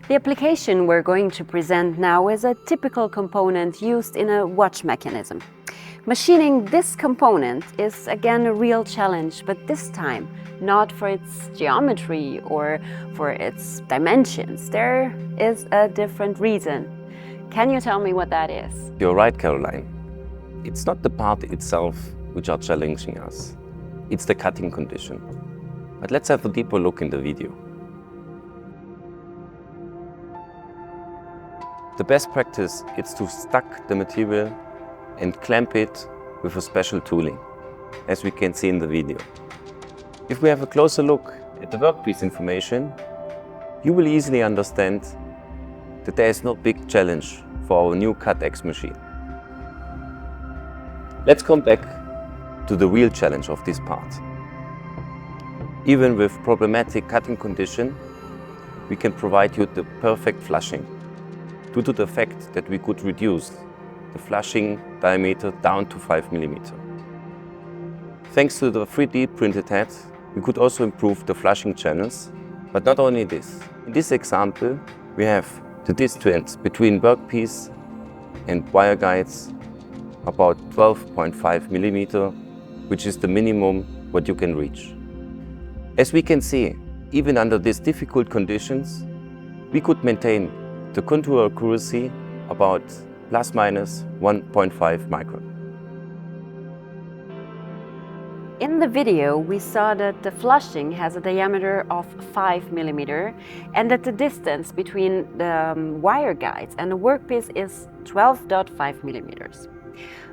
The application we're going to present now is a typical component used in a watch mechanism. Machining this component is again a real challenge, but this time not for its geometry or for its dimensions. There is a different reason. Can you tell me what that is? You're right, Caroline. It's not the part itself which are challenging us. It's the cutting condition. But let's have a deeper look in the video. The best practice is to stack the material and clamp it with a special tooling, as we can see in the video. If we have a closer look at the workpiece information, you will easily understand that there is no big challenge for our new CutX machine. Let's come back to the real challenge of this part. Even with problematic cutting condition, we can provide you the perfect flushing, due to the fact that we could reduce the flushing diameter down to 5 mm. Thanks to the 3D printed head, we could also improve the flushing channels. But not only this. In this example, we have the distance between workpiece and wire guides about 12.5 mm, which is the minimum what you can reach. As we can see, even under these difficult conditions, we could maintain the contour accuracy about plus minus 1.5 micron. In the video, we saw that the flushing has a diameter of 5 mm and that the distance between the wire guides and the workpiece is 12.5 mm.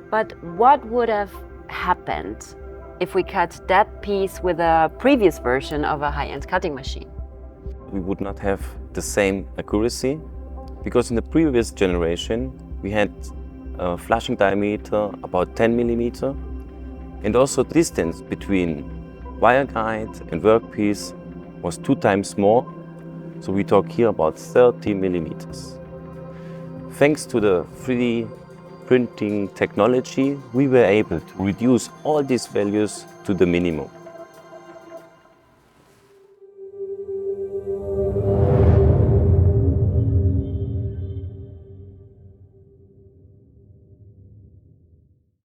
But what would have happened if we cut that piece with a previous version of a high-end cutting machine? We would not have the same accuracy, because in the previous generation we had a flushing diameter about 10 mm, and also the distance between wire guide and workpiece was 2 times more, so we talk here about 30 mm. Thanks to the 3D printing technology, we were able to reduce all these values to the minimum.